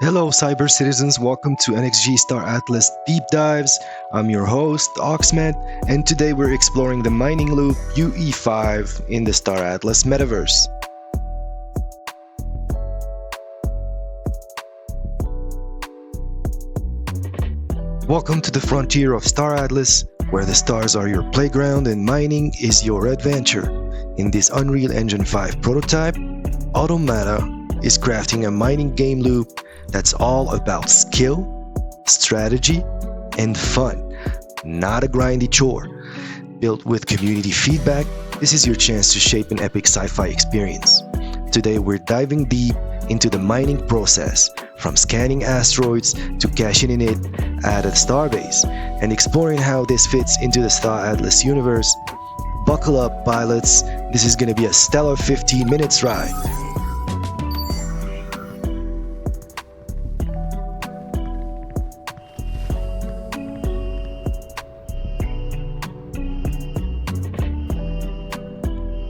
Hello, cyber citizens. Welcome to NXG Star Atlas Deep Dives. I'm your host, Oxman, and today we're exploring the mining loop UE5 in the Star Atlas metaverse. Welcome to the frontier of Star Atlas, where the stars are your playground and mining is your adventure. In this Unreal Engine 5 prototype, Automata is crafting a mining game loop that's all about skill, strategy, and fun, not a grindy chore. Built with community feedback, this is your chance to shape an epic sci-fi experience. Today we're diving deep into the mining process, from scanning asteroids to cashing in it at a starbase, and exploring how this fits into the Star Atlas universe. Buckle up, pilots. This is gonna be a stellar 15 minutes ride.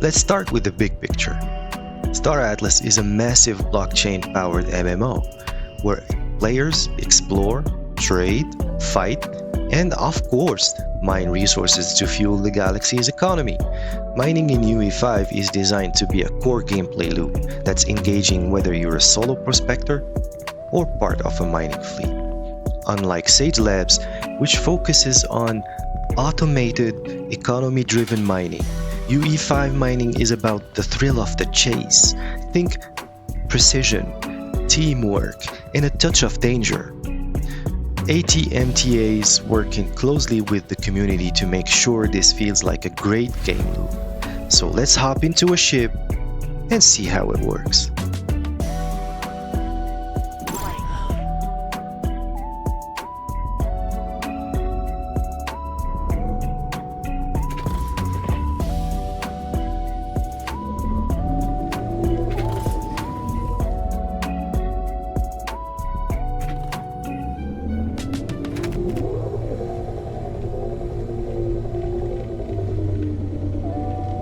Let's start with the big picture. Star Atlas is a massive blockchain-powered MMO, where players explore, trade, fight, and of course, mine resources to fuel the galaxy's economy. Mining in UE5 is designed to be a core gameplay loop that's engaging whether you're a solo prospector or part of a mining fleet. Unlike Sage Labs, which focuses on automated, economy-driven mining, UE5 mining is about the thrill of the chase. Think precision, teamwork, and a touch of danger. ATMTAs working closely with the community to make sure this feels like a great game loop. So let's hop into a ship and see how it works.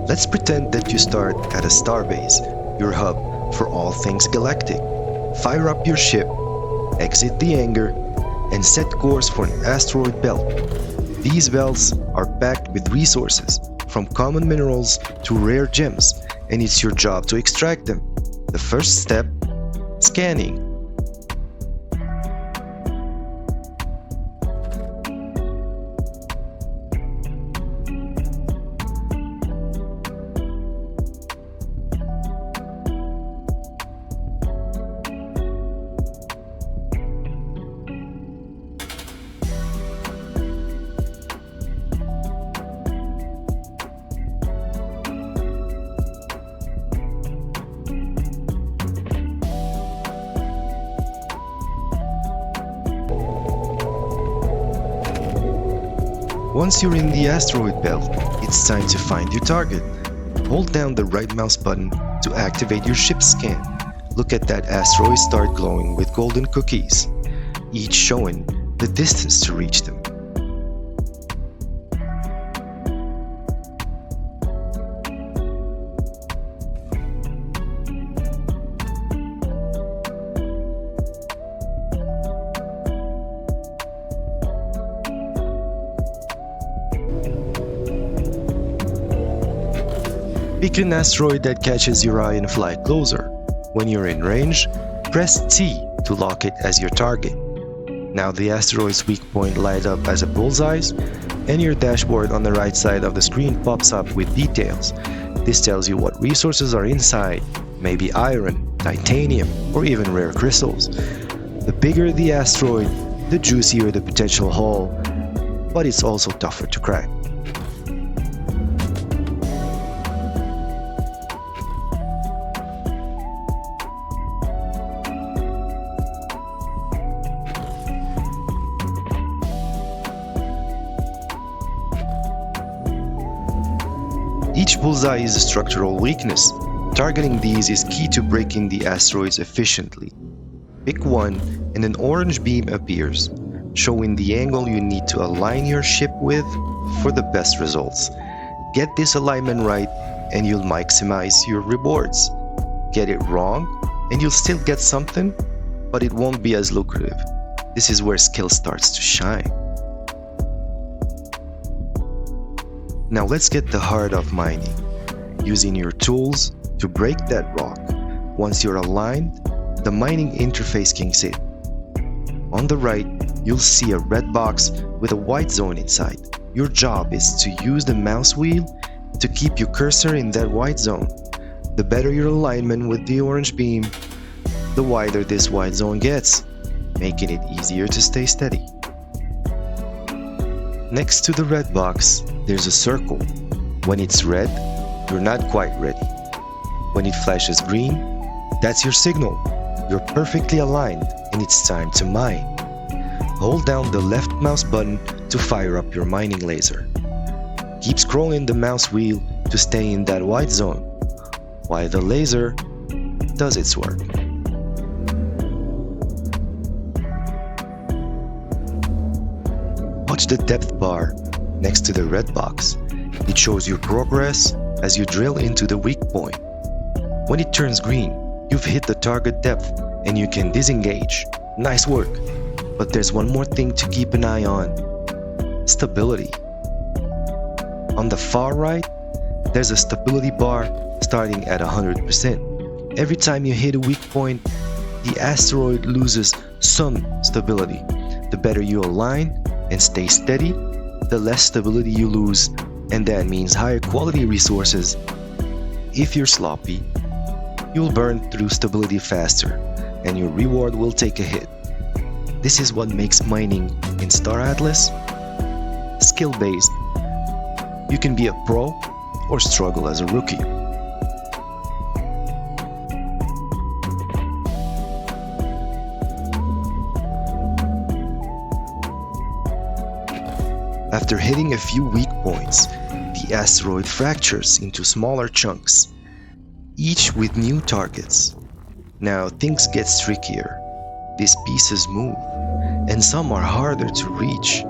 Let's pretend that you start at a starbase, your hub for all things galactic. Fire up your ship, exit the hangar, and set course for an asteroid belt. These belts are packed with resources, from common minerals to rare gems, and it's your job to extract them. The first step, scanning. Once you're in the asteroid belt, it's time to find your target. Hold down the right mouse button to activate your ship scan. Look at that asteroid start glowing with golden cookies, each showing the distance to reach them. Pick an asteroid that catches your eye and fly closer. When you're in range, press T to lock it as your target. Now the asteroid's weak point lights up as a bullseye, and your dashboard on the right side of the screen pops up with details. This tells you what resources are inside, maybe iron, titanium, or even rare crystals. The bigger the asteroid, the juicier the potential haul, but it's also tougher to crack. Each bullseye is a structural weakness. Targeting these is key to breaking the asteroids efficiently. Pick one and an orange beam appears, showing the angle you need to align your ship with for the best results. Get this alignment right and you'll maximize your rewards. Get it wrong and you'll still get something, but it won't be as lucrative. This is where skill starts to shine. Now let's get the heart of mining, using your tools to break that rock. Once you're aligned, the mining interface kicks in. On the right, you'll see a red box with a white zone inside. Your job is to use the mouse wheel to keep your cursor in that white zone. The better your alignment with the orange beam, the wider this white zone gets, making it easier to stay steady. Next to the red box, there's a circle. When it's red, you're not quite ready. When it flashes green, that's your signal. You're perfectly aligned and it's time to mine. Hold down the left mouse button to fire up your mining laser. Keep scrolling the mouse wheel to stay in that white zone, while the laser does its work. Watch the depth bar next to the red box. It shows your progress as you drill into the weak point. When it turns green, you've hit the target depth and you can disengage. Nice work! But there's one more thing to keep an eye on: stability. On the far right, there's a stability bar starting at 100%. Every time you hit a weak point, the asteroid loses some stability. The better you align and stay steady, the less stability you lose, and that means higher quality resources. If you're sloppy, you'll burn through stability faster, and your reward will take a hit. This is what makes mining in Star Atlas skill-based. You can be a pro or struggle as a rookie. After hitting a few weak points, the asteroid fractures into smaller chunks, each with new targets. Now things get trickier. These pieces move, and some are harder to reach.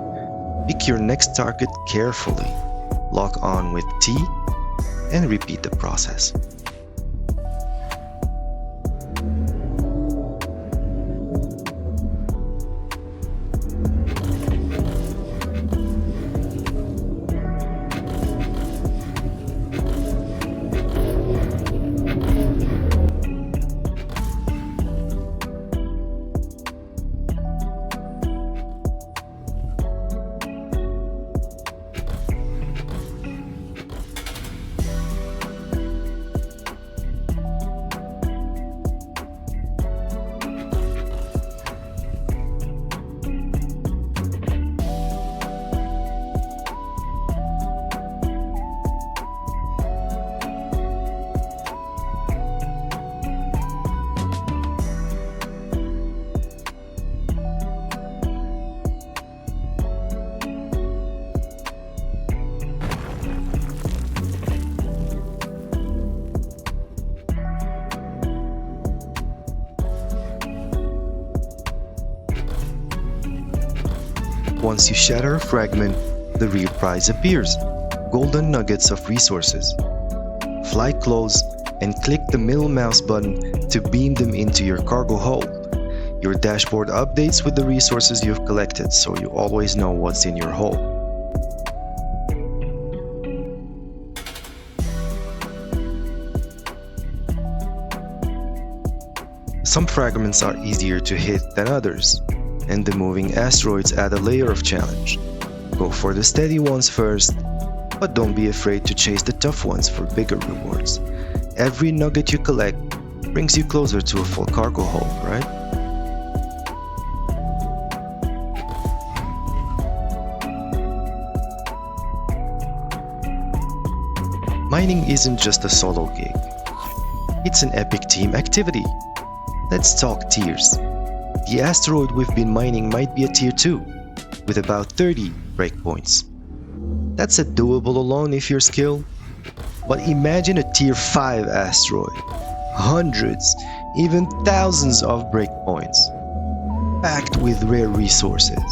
Pick your next target carefully, lock on with T, and repeat the process. Once you shatter a fragment, the real prize appears: golden nuggets of resources. Fly close and click the middle mouse button to beam them into your cargo hold. Your dashboard updates with the resources you've collected, so you always know what's in your hold. Some fragments are easier to hit than others, and the moving asteroids add a layer of challenge. Go for the steady ones first, but don't be afraid to chase the tough ones for bigger rewards. Every nugget you collect brings you closer to a full cargo hold, right? Mining isn't just a solo gig. It's an epic team activity. Let's talk tiers. The asteroid we've been mining might be a tier 2, with about 30 breakpoints. That's a doable alone if you're skilled. But imagine a tier 5 asteroid. Hundreds, even thousands of breakpoints, packed with rare resources.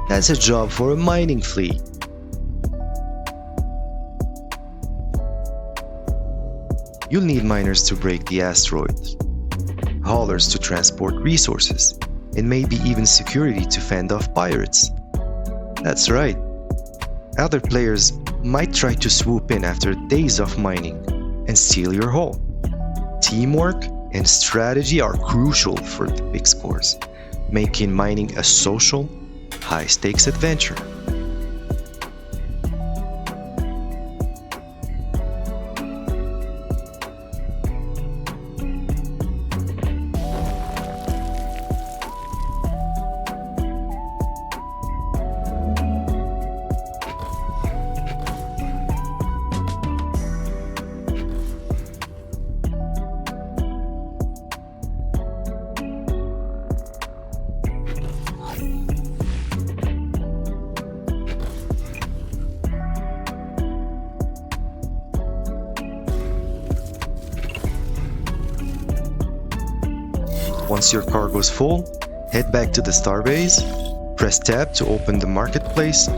That's a job for a mining fleet. You'll need miners to break the asteroids. haulers to transport resources, and maybe even security to fend off pirates. That's right. Other players might try to swoop in after days of mining and steal your haul. Teamwork and strategy are crucial for the big scores, making mining a social, high-stakes adventure. Once your cargo is full, head back to the starbase, press tab to open the marketplace.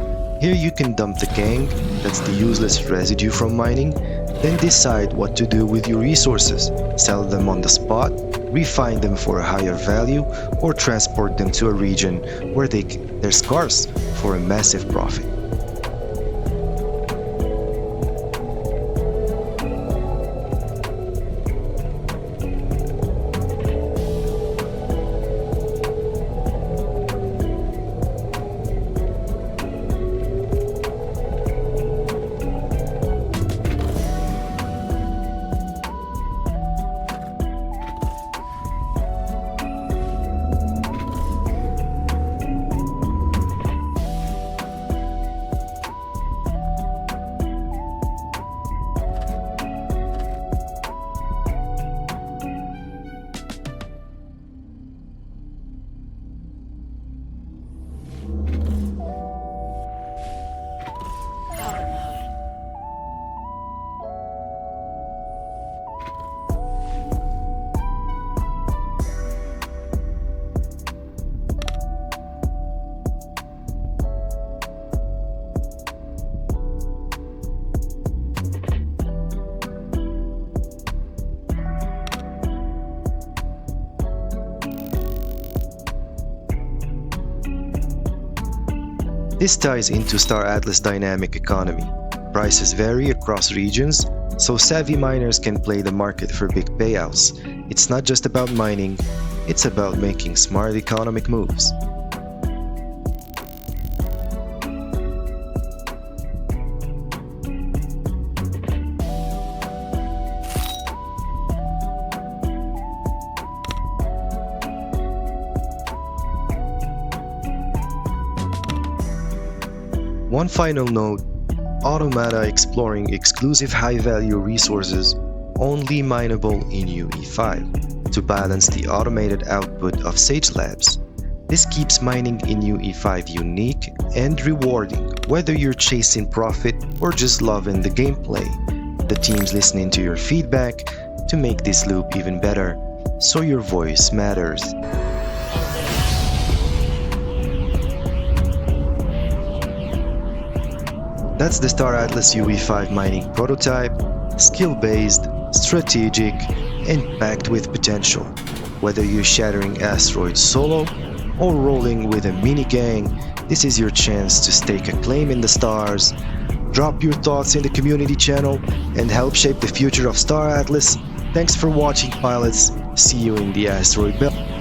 Here you can dump the gang, that's the useless residue from mining, then decide what to do with your resources, sell them on the spot, refine them for a higher value, or transport them to a region where they're scarce for a massive profit. This ties into Star Atlas' dynamic economy. Prices vary across regions, so savvy miners can play the market for big payouts. It's not just about mining, it's about making smart economic moves. One final note, automata exploring exclusive high-value resources only mineable in UE5 to balance the automated output of Sage Labs. This keeps mining in UE5 unique and rewarding, whether you're chasing profit or just loving the gameplay. The team's listening to your feedback to make this loop even better, so your voice matters. That's the Star Atlas UE5 mining prototype, skill-based, strategic, and packed with potential. Whether you're shattering asteroids solo or rolling with a mini gang, this is your chance to stake a claim in the stars. Drop your thoughts in the community channel and help shape the future of Star Atlas. Thanks for watching, pilots. See you in the asteroid belt.